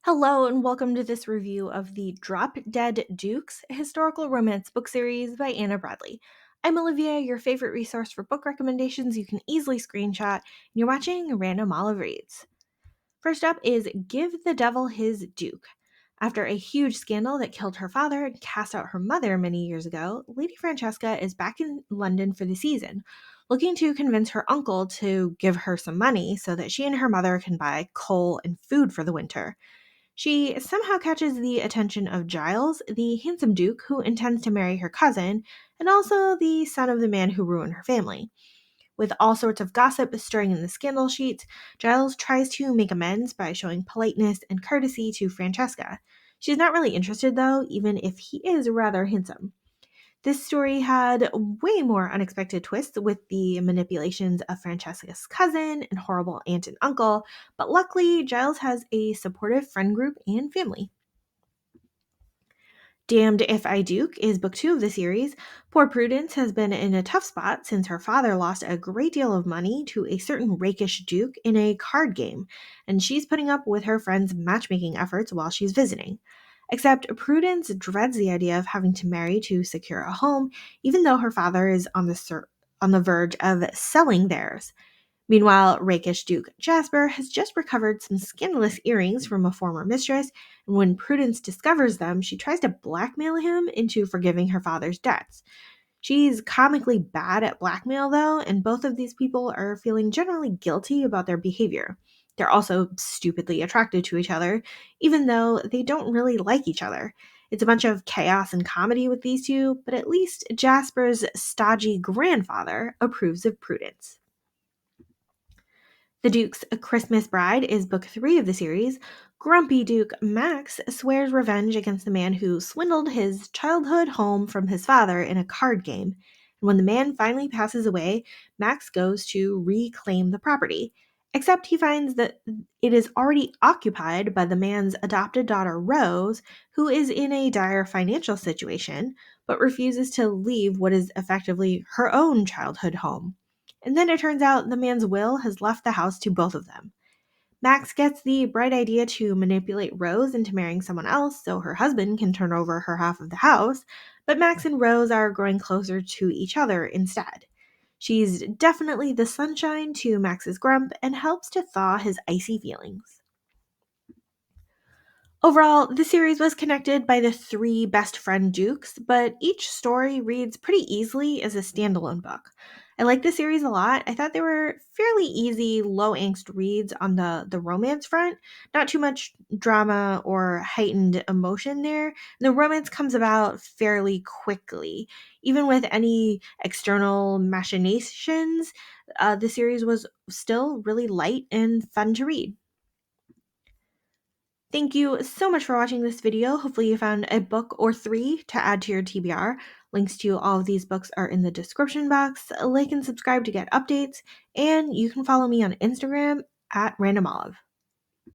Hello, and welcome to this review of the Drop Dead Dukes historical romance book series by Anna Bradley. I'm Olivia, your favorite resource for book recommendations you can easily screenshot, and you're watching Random Olive Reads. First up is Give the Devil His Duke. After a huge scandal that killed her father and cast out her mother many years ago, Lady Francesca is back in London for the season, looking to convince her uncle to give her some money so that she and her mother can buy coal and food for the winter. She somehow catches the attention of Giles, the handsome duke who intends to marry her cousin, and also the son of the man who ruined her family. With all sorts of gossip stirring in the scandal sheets, Giles tries to make amends by showing politeness and courtesy to Francesca. She's not really interested though, even if he is rather handsome. This story had way more unexpected twists with the manipulations of Francesca's cousin and horrible aunt and uncle, but luckily, Giles has a supportive friend group and family. Damned If I Duke is book 2 of the series. Poor Prudence has been in a tough spot since her father lost a great deal of money to a certain rakish duke in a card game, and she's putting up with her friend's matchmaking efforts while she's visiting. Except Prudence dreads the idea of having to marry to secure a home, even though her father is on the verge of selling theirs. Meanwhile, rakish Duke Jasper has just recovered some scandalous earrings from a former mistress, and when Prudence discovers them, she tries to blackmail him into forgiving her father's debts. She's comically bad at blackmail, though, and both of these people are feeling generally guilty about their behavior. They're also stupidly attracted to each other, even though they don't really like each other. It's a bunch of chaos and comedy with these two, but at least Jasper's stodgy grandfather approves of Prudence. The Duke's A Christmas Bride is book 3 of the series. Grumpy Duke Max swears revenge against the man who swindled his childhood home from his father in a card game. And when the man finally passes away, Max goes to reclaim the property. Except he finds that it is already occupied by the man's adopted daughter Rose, who is in a dire financial situation, but refuses to leave what is effectively her own childhood home. And then it turns out the man's will has left the house to both of them. Max gets the bright idea to manipulate Rose into marrying someone else so her husband can turn over her half of the house, but Max and Rose are growing closer to each other instead. She's definitely the sunshine to Max's grump and helps to thaw his icy feelings. Overall, the series was connected by the three best friend dukes, but each story reads pretty easily as a standalone book. I like the series a lot. I thought they were fairly easy, low angst reads on the romance front. Not too much drama or heightened emotion there. The romance comes about fairly quickly. Even with any external machinations, the series was still really light and fun to read. Thank you so much for watching this video. Hopefully you found a book or three to add to your TBR. Links to all of these books are in the description box. Like and subscribe to get updates, and you can follow me on Instagram at randomolive.